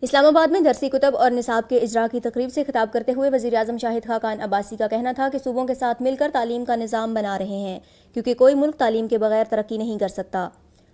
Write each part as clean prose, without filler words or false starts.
اسلام آباد میں درسی کتب اور نصاب کے اجراء کی تقریب سے خطاب کرتے ہوئے وزیر اعظم شاہد خاقان عباسی کا کہنا تھا کہ صوبوں کے ساتھ مل کر تعلیم کا نظام بنا رہے ہیں، کیونکہ کوئی ملک تعلیم کے بغیر ترقی نہیں کر سکتا۔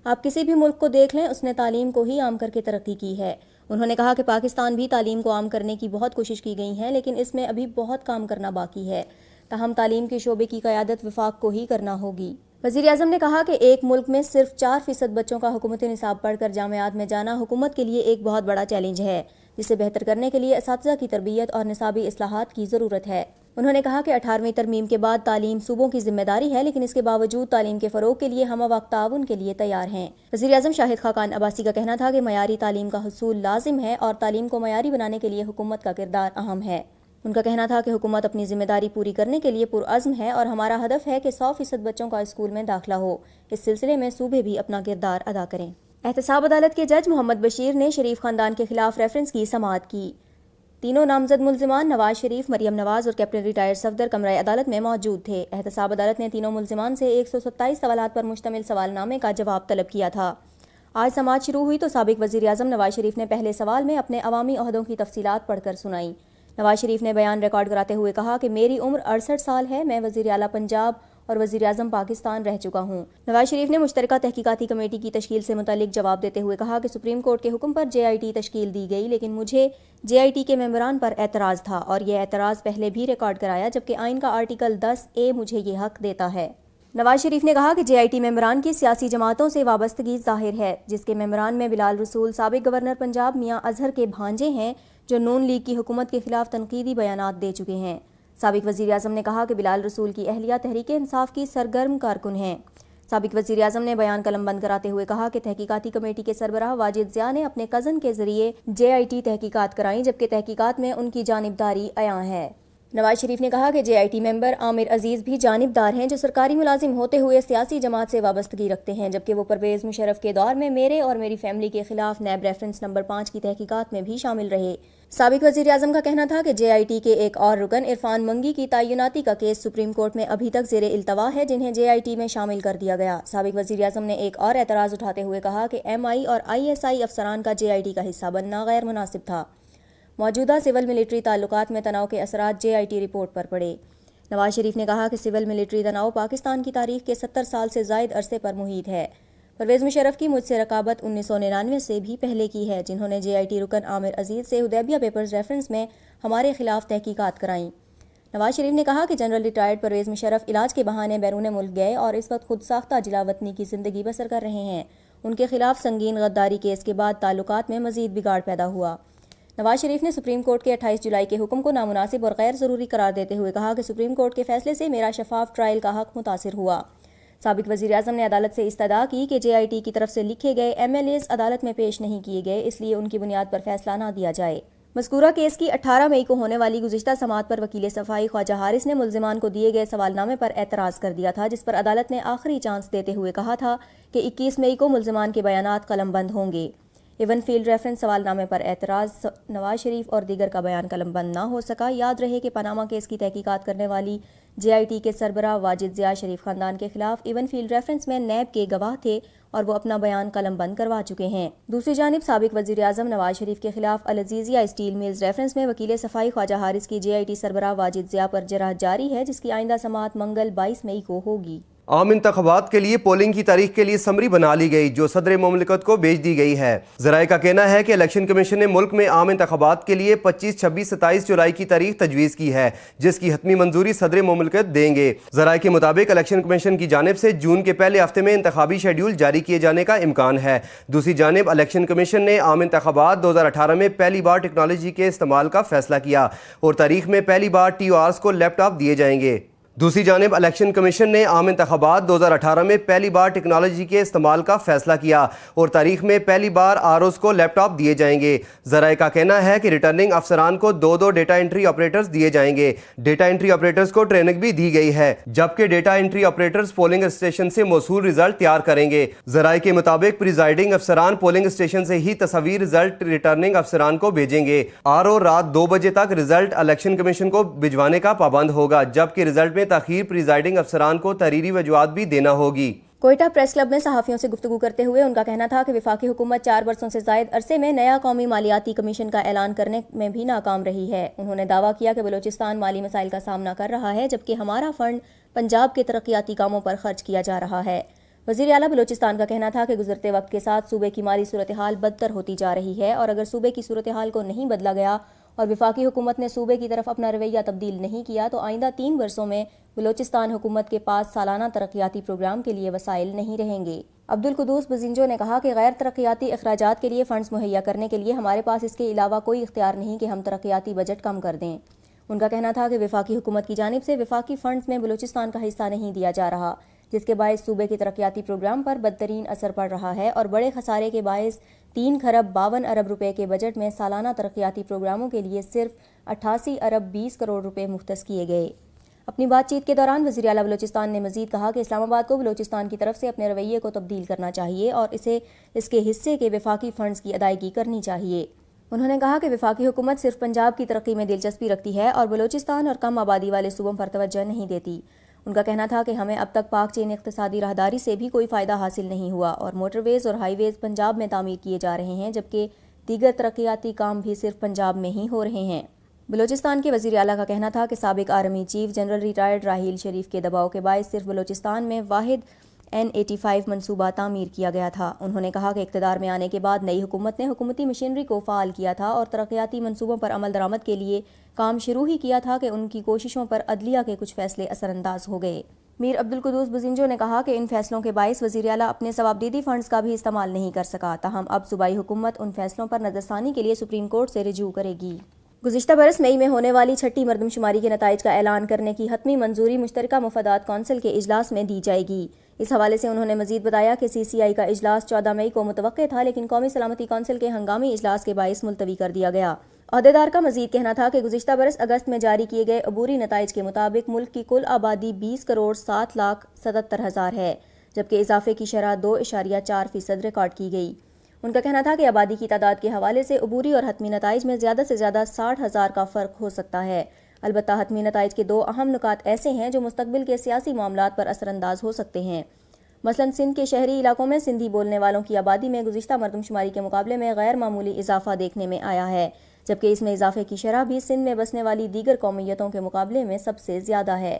آپ کسی بھی ملک کو دیکھ لیں، اس نے تعلیم کو ہی عام کر کے ترقی کی ہے۔ انہوں نے کہا کہ پاکستان بھی تعلیم کو عام کرنے کی بہت کوشش کی گئی ہے، لیکن اس میں ابھی بہت کام کرنا باقی ہے، تاہم تعلیم کے شعبے کی قیادت وفاق کو ہی کرنا ہوگی۔ وزیر اعظم نے کہا کہ ایک ملک میں صرف 4% بچوں کا حکومت نصاب پڑھ کر جامعات میں جانا حکومت کے لیے ایک بہت بڑا چیلنج ہے، جسے بہتر کرنے کے لیے اساتذہ کی تربیت اور نصابی اصلاحات کی ضرورت ہے۔ انہوں نے کہا کہ 18ویں ترمیم کے بعد تعلیم صوبوں کی ذمہ داری ہے، لیکن اس کے باوجود تعلیم کے فروغ کے لیے ہم وقت تعاون کے لیے تیار ہیں۔ وزیر اعظم شاہد خاقان عباسی کا کہنا تھا کہ معیاری تعلیم کا حصول لازم ہے اور تعلیم کو معیاری بنانے کے لیے حکومت کا کردار اہم ہے۔ ان کا کہنا تھا کہ حکومت اپنی ذمہ داری پوری کرنے کے لیے پرعزم ہے اور ہمارا ہدف ہے کہ 100% بچوں کا اسکول میں داخلہ ہو۔ اس سلسلے میں صوبے بھی اپنا کردار ادا کریں۔ احتساب عدالت کے جج محمد بشیر نے شریف خاندان کے خلاف ریفرنس کی سماعت کی۔ تینوں نامزد ملزمان نواز شریف، مریم نواز اور کیپٹن ریٹائرڈ صفدر کمرۂ عدالت میں موجود تھے۔ احتساب عدالت نے تینوں ملزمان سے 127 سوالات پر مشتمل سوال نامے کا جواب طلب کیا تھا۔ آج سماعت شروع ہوئی تو سابق وزیر اعظم نواز شریف نے پہلے سوال میں اپنے عوامی عہدوں کی تفصیلات پڑھ کر سنائیں۔ نواز شریف نے بیان ریکارڈ کراتے ہوئے کہا کہ میری عمر 68 سال ہے، میں وزیر اعلیٰ پنجاب اور وزیر اعظم پاکستان رہ چکا ہوں۔ نواز شریف نے مشترکہ تحقیقاتی کمیٹی کی تشکیل سے متعلق جواب دیتے ہوئے کہا کہ سپریم کورٹ کے حکم پر JIT تشکیل دی گئی، لیکن مجھے JIT کے ممبران پر اعتراض تھا اور یہ اعتراض پہلے بھی ریکارڈ کرایا، جبکہ آئین کا آرٹیکل 10A مجھے یہ حق دیتا ہے۔ نواز شریف نے کہا کہ JIT ممبران کی سیاسی جماعتوں سے وابستگی ظاہر ہے، جس کے ممبران میں بلال رسول سابق گورنر پنجاب میاں اظہر کے بھانجے ہیں، جو نون لیگ کی حکومت کے خلاف تنقیدی بیانات دے چکے ہیں۔ سابق وزیر اعظم نے کہا کہ بلال رسول کی اہلیہ تحریک انصاف کی سرگرم کارکن ہیں۔ سابق وزیر اعظم نے بیان قلم بند کراتے ہوئے کہا کہ تحقیقاتی کمیٹی کے سربراہ واجد ضیاء نے اپنے کزن کے ذریعے JIT تحقیقات کرائیں، جبکہ تحقیقات میں ان کی جانبداری عیاں ہے۔ نواز شریف نے کہا کہ JIT ممبر عامر عزیز بھی جانبدار ہیں، جو سرکاری ملازم ہوتے ہوئے سیاسی جماعت سے وابستگی رکھتے ہیں، جبکہ وہ پرویز مشرف کے دور میں میرے اور میری فیملی کے خلاف نیب ریفرنس نمبر 5 کی تحقیقات میں بھی شامل رہے۔ سابق وزیر اعظم کا کہنا تھا کہ JIT کے ایک اور رکن عرفان منگی کی تعیناتی کا کیس سپریم کورٹ میں ابھی تک زیر التوا ہے، جنہیں JIT میں شامل کر دیا گیا۔ سابق وزیر اعظم نے ایک اور اعتراض اٹھاتے ہوئے کہا کہ MI اور ISI افسران کا JIT کا حصہ بننا غیر مناسب تھا۔ موجودہ سول ملٹری تعلقات میں تناؤ کے اثرات JIT رپورٹ پر پڑے۔ نواز شریف نے کہا کہ سول ملٹری تناؤ پاکستان کی تاریخ کے 70 سال سے زائد عرصے پر محیط ہے۔ پرویز مشرف کی مجھ سے رقابت 1999 سے بھی پہلے کی ہے، جنہوں نے JIT رکن عامر عزیز سے حدیبیہ پیپرز ریفرنس میں ہمارے خلاف تحقیقات کرائیں۔ نواز شریف نے کہا کہ جنرل ریٹائرڈ پرویز مشرف علاج کے بہانے بیرون ملک گئے اور اس وقت خود ساختہ جلا وطنی کی زندگی بسر کر رہے ہیں۔ ان کے خلاف سنگین غداری کیس کے بعد تعلقات میں مزید بگاڑ پیدا ہوا۔ نواز شریف نے سپریم کورٹ کے 28 جولائی کے حکم کو نامناسب اور غیر ضروری قرار دیتے ہوئے کہا کہ سپریم کورٹ کے فیصلے سے میرا شفاف ٹرائل کا حق متاثر ہوا۔ سابق وزیر اعظم نے عدالت سے استدعا کی کہ JIT کی طرف سے لکھے گئے MLAs عدالت میں پیش نہیں کیے گئے، اس لیے ان کی بنیاد پر فیصلہ نہ دیا جائے۔ مذکورہ کیس کی 18 مئی کو ہونے والی گزشتہ سماعت پر وکیل صفائی خواجہ حارث نے ملزمان کو دیے گئے سوال نامے پر اعتراض کر دیا تھا، جس پر عدالت نے آخری چانس دیتے ہوئے کہا تھا کہ 21 مئی کو ملزمان کے بیانات قلم بند ہوں گے۔ ایون فیلڈ ریفرنس سوال نامے پر اعتراض نواز شریف اور دیگر کا بیان قلم بند نہ ہو سکا۔ یاد رہے کہ پاناما کیس کی تحقیقات کرنے والی JIT کے سربراہ واجد ضیاء شریف خاندان کے خلاف ایون فیلڈ ریفرنس میں نیب کے گواہ تھے اور وہ اپنا بیان قلم بند کروا چکے ہیں۔ دوسری جانب سابق وزیر اعظم نواز شریف کے خلاف العزیزیہ اسٹیل میلز ریفرنس میں وکیل صفائی خواجہ حارث کی JIT سربراہ واجد ضیاء پر جرح جاری ہے، جس کی آئندہ سماعت منگل 22 مئی کو ہوگی۔ عام انتخابات کے لیے پولنگ کی تاریخ کے لیے سمری بنا لی گئی، جو صدر مملکت کو بھیج دی گئی ہے۔ ذرائع کا کہنا ہے کہ الیکشن کمیشن نے ملک میں عام انتخابات کے لیے 25، 26، 27 جولائی کی تاریخ تجویز کی ہے، جس کی حتمی منظوری صدر مملکت دیں گے۔ ذرائع کے مطابق الیکشن کمیشن کی جانب سے جون کے پہلے ہفتے میں انتخابی شیڈیول جاری کیے جانے کا امکان ہے۔ دوسری جانب الیکشن کمیشن نے عام انتخابات 2018 میں پہلی بار ٹیکنالوجی کے استعمال کا فیصلہ کیا اور تاریخ میں پہلی بار TORs کو لیپ ٹاپ دیے جائیں گے۔ دوسری جانب الیکشن کمیشن نے عام انتخابات 2018 میں پہلی بار ٹیکنالوجی کے استعمال کا فیصلہ کیا اور تاریخ میں پہلی بار ROs کو لیپ ٹاپ دیے جائیں گے۔ ذرائع کا کہنا ہے کہ ریٹرننگ افسران کو 2 ڈیٹا انٹری آپریٹرز دیے جائیں گے۔ ڈیٹا انٹری آپریٹرز کو ٹریننگ بھی دی گئی ہے، جبکہ data entry operators polling station سے موصول رزلٹ تیار کریں گے۔ ذرائع کے مطابق پریزائڈنگ افسران پولنگ اسٹیشن سے ہی تصویر رزلٹ ریٹرننگ افسران کو بھیجیں گے۔ RO رات 2 بجے تک رزلٹ الیکشن کمیشن کو بھجوانے کا پابند ہوگا، جبکہ رزلٹ میں تاخیر پریزائڈنگ افسران کو تحریری وجوہات بھی دینا ہوگی۔ کوئٹہ پریس کلب میں صحافیوں سے گفتگو کرتے ہوئے ان کا کہنا تھا کہ وفاقی حکومت 4 برسوں سے زائد عرصے میں نیا قومی مالیاتی کمیشن کا اعلان کرنے میں بھی ناکام رہی ہے۔ انہوں نے دعویٰ کیا کہ بلوچستان مالی مسائل کا سامنا کر رہا ہے، جبکہ ہمارا فنڈ پنجاب کے ترقیاتی کاموں پر خرچ کیا جا رہا ہے۔ وزیر اعلیٰ بلوچستان کا کہنا تھا کہ گزرتے وقت کے ساتھ صوبے کی مالی صورتحال بدتر ہوتی جا رہی ہے، اور اگر صوبے کی صورتحال کو نہیں بدلا گیا اور وفاقی حکومت نے صوبے کی طرف اپنا رویہ تبدیل نہیں کیا تو آئندہ 3 برسوں میں بلوچستان حکومت کے پاس سالانہ ترقیاتی پروگرام کے لیے وسائل نہیں رہیں گے۔ عبدالقدوس بزنجو نے کہا کہ غیر ترقیاتی اخراجات کے لیے فنڈز مہیا کرنے کے لیے ہمارے پاس اس کے علاوہ کوئی اختیار نہیں کہ ہم ترقیاتی بجٹ کم کر دیں۔ ان کا کہنا تھا کہ وفاقی حکومت کی جانب سے وفاقی فنڈز میں بلوچستان کا حصہ نہیں دیا جا رہا، جس کے باعث صوبے کے ترقیاتی پروگرام پر بدترین اثر پڑ رہا ہے، اور بڑے خسارے کے باعث 3 خرب 52 ارب روپے کے بجٹ میں سالانہ ترقیاتی پروگراموں کے لیے صرف 88 ارب 20 کروڑ روپے مختص کیے گئے۔ اپنی بات چیت کے دوران وزیر اعلیٰ بلوچستان نے مزید کہا کہ اسلام آباد کو بلوچستان کی طرف سے اپنے رویے کو تبدیل کرنا چاہیے اور اسے اس کے حصے کے وفاقی فنڈز کی ادائیگی کرنی چاہیے۔ انہوں نے کہا کہ وفاقی حکومت صرف پنجاب کی ترقی میں دلچسپی رکھتی ہے اور بلوچستان اور کم آبادی والے صوبوں پر توجہ نہیں دیتی۔ ان کا کہنا تھا کہ ہمیں اب تک پاک چین اقتصادی راہداری سے بھی کوئی فائدہ حاصل نہیں ہوا، اور موٹر ویز اور ہائی ویز پنجاب میں تعمیر کیے جا رہے ہیں، جبکہ دیگر ترقیاتی کام بھی صرف پنجاب میں ہی ہو رہے ہیں۔ بلوچستان کے وزیر اعلیٰ کا کہنا تھا کہ سابق army chief general retired Raheel Sharif کے دباؤ کے باعث صرف بلوچستان میں واحد N85 منصوبہ تعمیر کیا گیا تھا۔ انہوں نے کہا کہ اقتدار میں آنے کے بعد نئی حکومت نے حکومتی مشینری کو فعال کیا تھا اور ترقیاتی منصوبوں پر عمل درآمد کے لیے کام شروع ہی کیا تھا کہ ان کی کوششوں پر عدلیہ کے کچھ فیصلے اثر انداز ہو گئے۔ میر عبدالقدوس بزنجو نے کہا کہ ان فیصلوں کے باعث وزیر اعلیٰ اپنے ثوابدیدی فنڈز کا بھی استعمال نہیں کر سکا، تاہم اب صوبائی حکومت ان فیصلوں پر نظر ثانی کے لیے سپریم کورٹ سے رجوع کرے گی۔ گزشتہ برس مئی میں ہونے والی 6ٹھی مردم شماری کے نتائج کا اعلان کرنے کی حتمی منظوری مشترکہ مفادات کونسل کے اجلاس میں دی جائے گی۔ اس حوالے سے انہوں نے مزید بتایا کہ CCI کا اجلاس 14 مئی کو متوقع تھا، لیکن قومی سلامتی کونسل کے ہنگامی اجلاس کے باعث ملتوی کر دیا گیا۔ عہدیدار کا مزید کہنا تھا کہ گزشتہ برس اگست میں جاری کیے گئے عبوری نتائج کے مطابق ملک کی کل آبادی 20 کروڑ 7 لاکھ 77 ہزار ہے، جبکہ اضافے کی شرح 2.4% ریکارڈ کی گئی۔ ان کا کہنا تھا کہ آبادی کی تعداد کے حوالے سے عبوری اور حتمی نتائج میں زیادہ سے زیادہ 60 ہزار کا فرق ہو سکتا ہے۔ البتہ حتمی نتائج کے 2 اہم نکات ایسے ہیں جو مستقبل کے سیاسی معاملات پر اثر انداز ہو سکتے ہیں۔ مثلاً سندھ کے شہری علاقوں میں سندھی بولنے والوں کی آبادی میں گزشتہ مردم شماری کے مقابلے میں غیر معمولی اضافہ دیکھنے میں آیا ہے، جبکہ اس میں اضافے کی شرح بھی سندھ میں بسنے والی دیگر قومیتوں کے مقابلے میں سب سے زیادہ ہے۔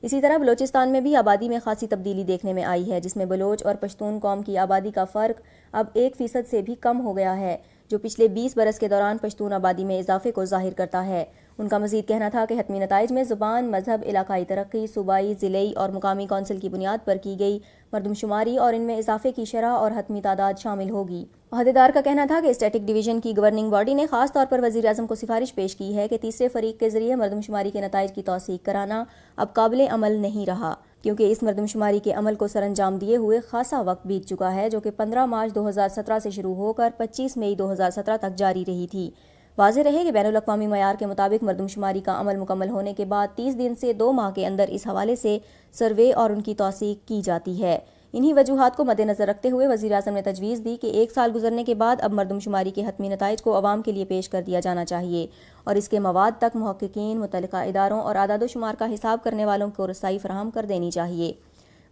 اسی طرح بلوچستان میں بھی آبادی میں خاصی تبدیلی دیکھنے میں آئی ہے، جس میں بلوچ اور پشتون قوم کی آبادی کا فرق اب 1% سے بھی کم ہو گیا ہے، جو پچھلے 20 برس کے دوران پشتون آبادی میں اضافے کو ظاہر کرتا ہے۔ ان کا مزید کہنا تھا کہ حتمی نتائج میں زبان، مذہب، علاقائی ترقی، صوبائی، ضلعی اور مقامی کونسل کی بنیاد پر کی گئی مردم شماری اور ان میں اضافے کی شرح اور حتمی تعداد شامل ہوگی۔ عہدیدار کا کہنا تھا کہ اسٹیٹک ڈویژن کی گورننگ باڈی نے خاص طور پر وزیر اعظم کو سفارش پیش کی ہے کہ تیسرے فریق کے ذریعے مردم شماری کے نتائج کی توثیق کرانا اب قابل عمل نہیں رہا، کیونکہ اس مردم شماری کے عمل کو سر انجام دیے ہوئے خاصا وقت بیت چکا ہے، جو کہ 15 مارچ 2017 سے شروع ہو کر 25 مئی 2017 تک جاری رہی تھی۔ واضح رہے کہ بین الاقوامی معیار کے مطابق مردم شماری کا عمل مکمل ہونے کے بعد 30 دن سے 2 ماہ کے اندر اس حوالے سے سروے اور ان کی توثیق کی جاتی ہے۔ انہی وجوہات کو مد نظر رکھتے ہوئے وزیر اعظم نے تجویز دی کہ 1 سال گزرنے کے بعد اب مردم شماری کے حتمی نتائج کو عوام کے لیے پیش کر دیا جانا چاہیے، اور اس کے مواد تک محققین، متعلقہ اداروں اور اعداد و شمار کا حساب کرنے والوں کو رسائی فراہم کر دینی چاہیے۔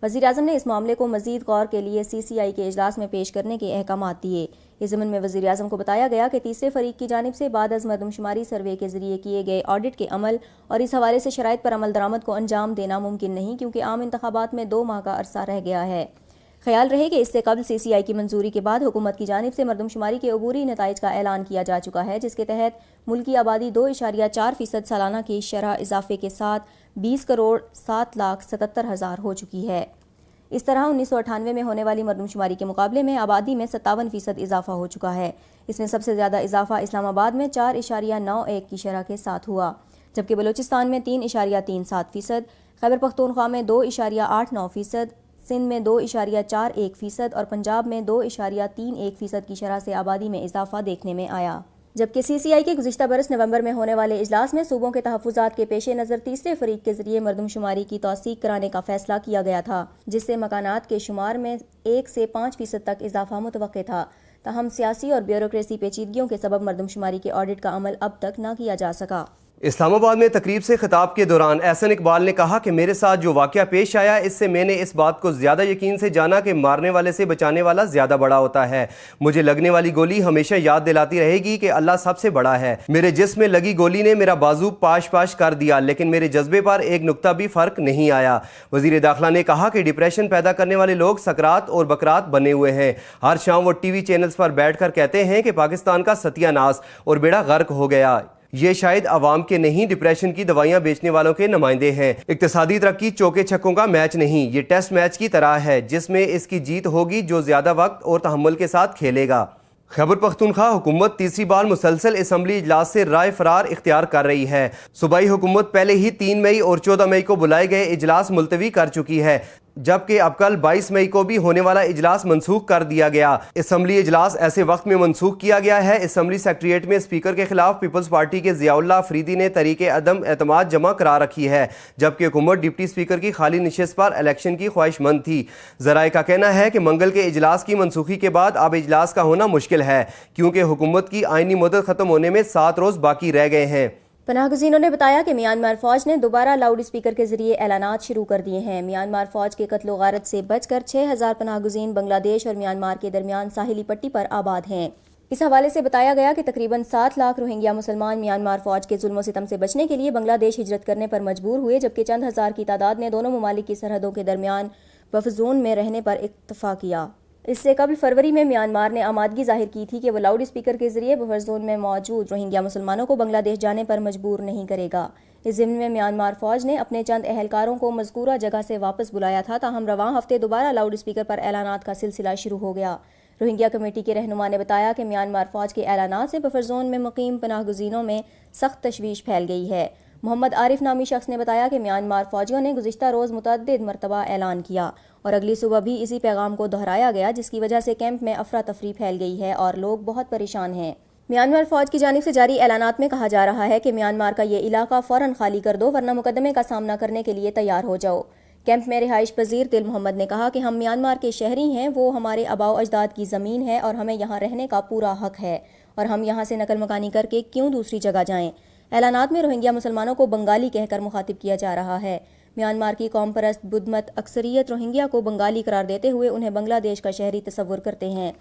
وزیر اعظم نے اس معاملے کو مزید غور کے لیے CCI کے اجلاس میں پیش کرنے کے احکامات دیے۔ اس ضمن میں وزیر اعظم کو بتایا گیا کہ تیسرے فریق کی جانب سے بعد از مردم شماری سروے کے ذریعے کیے گئے آڈٹ کے عمل اور اس حوالے سے شرائط پر عمل درآمد کو انجام دینا ممکن نہیں، کیونکہ عام انتخابات میں 2 ماہ کا عرصہ رہ گیا ہے۔ خیال رہے کہ اس سے قبل CCI کی منظوری کے بعد حکومت کی جانب سے مردم شماری کے عبوری نتائج کا اعلان کیا جا چکا ہے، جس کے تحت ملکی آبادی 2.4% سالانہ کی شرح اضافے کے ساتھ 20 کروڑ 7 لاکھ 77 ہزار ہو چکی ہے۔ اس طرح 1998 میں ہونے والی مردم شماری کے مقابلے میں آبادی میں 57% اضافہ ہو چکا ہے۔ اس میں سب سے زیادہ اضافہ اسلام آباد میں 4.91 کی شرح کے ساتھ ہوا، جبکہ بلوچستان میں 3.37%، خیبر پختونخوا میں 2.89%، سندھ میں 2.41% اور پنجاب میں 2.31% کی شرح سے آبادی میں اضافہ دیکھنے میں آیا۔ جبکہ CCI کے گزشتہ برس نومبر میں ہونے والے اجلاس میں صوبوں کے تحفظات کے پیش نظر تیسرے فریق کے ذریعے مردم شماری کی توثیق کرانے کا فیصلہ کیا گیا تھا، جس سے مکانات کے شمار میں 1 سے 5% تک اضافہ متوقع تھا۔ تاہم سیاسی اور بیوروکریسی پیچیدگیوں کے سبب مردم شماری کے آڈٹ کا عمل اب تک نہ کیا جا سکا۔ اسلام آباد میں تقریب سے خطاب کے دوران احسن اقبال نے کہا کہ میرے ساتھ جو واقعہ پیش آیا اس سے میں نے اس بات کو زیادہ یقین سے جانا کہ مارنے والے سے بچانے والا زیادہ بڑا ہوتا ہے۔ مجھے لگنے والی گولی ہمیشہ یاد دلاتی رہے گی کہ اللہ سب سے بڑا ہے۔ میرے جسم میں لگی گولی نے میرا بازو پاش پاش کر دیا، لیکن میرے جذبے پر ایک نقطہ بھی فرق نہیں آیا۔ وزیر داخلہ نے کہا کہ ڈپریشن پیدا کرنے والے لوگ سکرات اور بکرات بنے ہوئے ہیں۔ ہر شام وہ ٹی وی چینلز پر بیٹھ کر کہتے ہیں کہ پاکستان کا ستیہ ناس اور بیڑا غرق ہو گیا۔ یہ شاید عوام کے نہیں، ڈپریشن کی دوائیاں بیچنے والوں کے نمائندے ہیں۔ اقتصادی ترقی چوکے چھکوں کا میچ نہیں، یہ ٹیسٹ میچ کی طرح ہے جس میں اس کی جیت ہوگی جو زیادہ وقت اور تحمل کے ساتھ کھیلے گا۔ خیبر پختونخوا حکومت تیسری بار مسلسل اسمبلی اجلاس سے رائے فرار اختیار کر رہی ہے۔ صوبائی حکومت پہلے ہی 3 مئی اور 14 مئی کو بلائے گئے اجلاس ملتوی کر چکی ہے، جبکہ اب کل 22 مئی کو بھی ہونے والا اجلاس منسوخ کر دیا گیا۔ اسمبلی اجلاس ایسے وقت میں منسوخ کیا گیا ہے۔ اسمبلی سیکریٹریٹ میں اسپیکر کے خلاف پیپلز پارٹی کے ضیاء اللہ افریدی نے تحریک عدم اعتماد جمع کرا رکھی ہے، جبکہ حکومت ڈپٹی اسپیکر کی خالی نشست پر الیکشن کی خواہش مند تھی۔ ذرائع کا کہنا ہے کہ منگل کے اجلاس کی منسوخی کے بعد اب اجلاس کا ہونا مشکل ہے، کیونکہ حکومت کی آئینی مدت ختم ہونے میں 7 روز باقی رہ گئے ہیں۔ پناہ گزینوں نے بتایا کہ میانمار فوج نے دوبارہ لاؤڈ اسپیکر کے ذریعے اعلانات شروع کر دیے ہیں۔ میانمار فوج کے قتل و غارت سے بچ کر 6000 پناہ گزین بنگلہ دیش اور میانمار کے درمیان ساحلی پٹی پر آباد ہیں۔ اس حوالے سے بتایا گیا کہ تقریباً 7 لاکھ روہنگیا مسلمان میانمار فوج کے ظلم و ستم سے بچنے کے لیے بنگلہ دیش ہجرت کرنے پر مجبور ہوئے، جبکہ چند ہزار کی تعداد نے دونوں ممالک کی سرحدوں کے درمیان بفر زون میں رہنے پر اکتفا کیا۔ اس سے قبل فروری میں میانمار نے آمادگی ظاہر کی تھی کہ وہ لاؤڈ اسپیکر کے ذریعے بفر زون میں موجود روہنگیا مسلمانوں کو بنگلہ دیش جانے پر مجبور نہیں کرے گا۔ اس ضمن میں میانمار فوج نے اپنے چند اہلکاروں کو مذکورہ جگہ سے واپس بلایا تھا، تاہم رواں ہفتے دوبارہ لاؤڈ اسپیکر پر اعلانات کا سلسلہ شروع ہو گیا۔ روہنگیا کمیٹی کے رہنما نے بتایا کہ میانمار فوج کے اعلانات سے بفر زون میں مقیم پناہ گزینوں میں سخت تشویش پھیل گئی ہے۔ محمد عارف نامی شخص نے بتایا کہ میانمار فوجیوں نے گزشتہ روز متعدد مرتبہ اعلان کیا اور اگلی صبح بھی اسی پیغام کو دہرایا گیا، جس کی وجہ سے کیمپ میں افراتفری پھیل گئی ہے اور لوگ بہت پریشان ہیں۔ میانمار فوج کی جانب سے جاری اعلانات میں کہا جا رہا ہے کہ میانمار کا یہ علاقہ فوراً خالی کر دو ورنہ مقدمے کا سامنا کرنے کے لیے تیار ہو جاؤ۔ کیمپ میں رہائش پذیر دل محمد نے کہا کہ ہم میانمار کے شہری ہیں، وہ ہمارے آباء و اجداد کی زمین ہے اور ہمیں یہاں رہنے کا پورا حق ہے، اور ہم یہاں سے نقل مکانی کر کے کیوں دوسری جگہ جائیں۔ اعلانات میں روہنگیا مسلمانوں کو بنگالی کہہ کر مخاطب کیا جا رہا ہے۔ میانمار کی قوم پرست بدھ مت اکثریت روہنگیا کو بنگالی قرار دیتے ہوئے انہیں بنگلہ دیش کا شہری تصور کرتے ہیں۔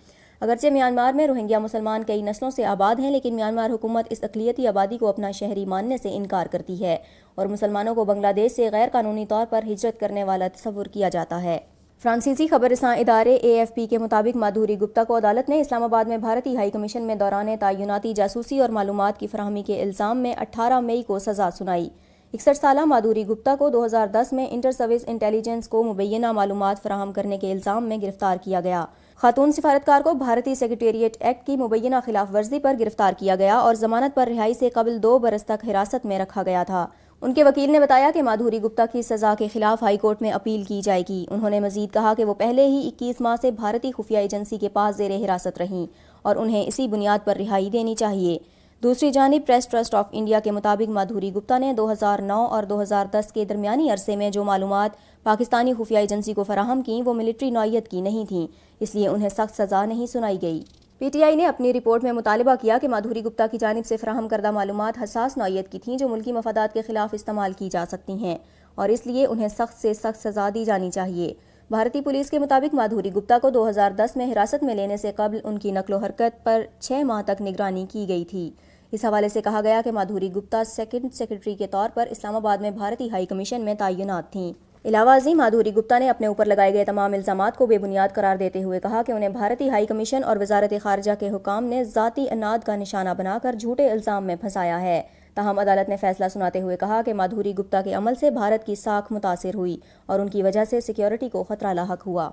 اگرچہ میانمار میں روہنگیا مسلمان کئی نسلوں سے آباد ہیں، لیکن میانمار حکومت اس اقلیتی آبادی کو اپنا شہری ماننے سے انکار کرتی ہے اور مسلمانوں کو بنگلہ دیش سے غیر قانونی طور پر ہجرت کرنے والا تصور کیا جاتا ہے۔ فرانسیسی خبر رساں ادارے AFP کے مطابق مادھوری گپتا کو عدالت نے اسلام آباد میں بھارتی ہائی کمیشن میں دوران تعیناتی جاسوسی اور معلومات کی فراہمی کے الزام میں 18 مئی کو سزا سنائی۔ 61 سالہ مادھوری گپتا کو 2010 میں انٹر سروس انٹیلیجنس کو مبینہ معلومات فراہم کرنے کے الزام میں گرفتار کیا گیا۔ خاتون سفارتکار کو بھارتی سیکریٹریٹ ایکٹ کی مبینہ خلاف ورزی پر گرفتار کیا گیا اور ضمانت پر رہائی سے قبل 2 برس تک حراست میں رکھا گیا تھا۔ ان کے وکیل نے بتایا کہ مادھوری گپتا کی سزا کے خلاف ہائی کورٹ میں اپیل کی جائے گی۔ انہوں نے مزید کہا کہ وہ پہلے ہی 21 ماہ سے بھارتی خفیہ ایجنسی کے پاس زیر حراست رہیں اور انہیں اسی بنیاد پر رہائی دینی چاہیے۔ دوسری جانب پریس ٹرسٹ آف انڈیا کے مطابق مادھوری گپتا نے 2009 اور 2010 کے درمیانی عرصے میں جو معلومات پاکستانی خفیہ ایجنسی کو فراہم کیں وہ ملٹری نوعیت کی نہیں تھیں، اس لیے انہیں سخت سزا نہیں سنائی گئی۔ PTI نے اپنی رپورٹ میں مطالبہ کیا کہ مادھوری گپتا کی جانب سے فراہم کردہ معلومات حساس نوعیت کی تھیں جو ملکی مفادات کے خلاف استعمال کی جا سکتی ہیں اور اس لیے انہیں سخت سے سخت سزا دی جانی چاہیے۔ بھارتی پولیس کے مطابق مادھوری گپتا کو 2010 میں حراست میں لینے سے قبل ان کی نقل و حرکت پر 6 ماہ تک نگرانی کی گئی تھی۔ اس حوالے سے کہا گیا کہ مادھوری گپتا سیکنڈ سیکرٹری کے طور پر اسلام آباد میں بھارتی ہائی کمیشن میں تعینات تھیں۔ علاوہ ازیں مادھوری گپتا نے اپنے اوپر لگائے گئے تمام الزامات کو بے بنیاد قرار دیتے ہوئے کہا کہ انہیں بھارتی ہائی کمیشن اور وزارت خارجہ کے حکام نے ذاتی اناد کا نشانہ بنا کر جھوٹے الزام میں پھنسایا ہے۔ تاہم عدالت نے فیصلہ سناتے ہوئے کہا کہ مادھوری گپتا کے عمل سے بھارت کی ساکھ متاثر ہوئی اور ان کی وجہ سے سیکیورٹی کو خطرہ لاحق ہوا۔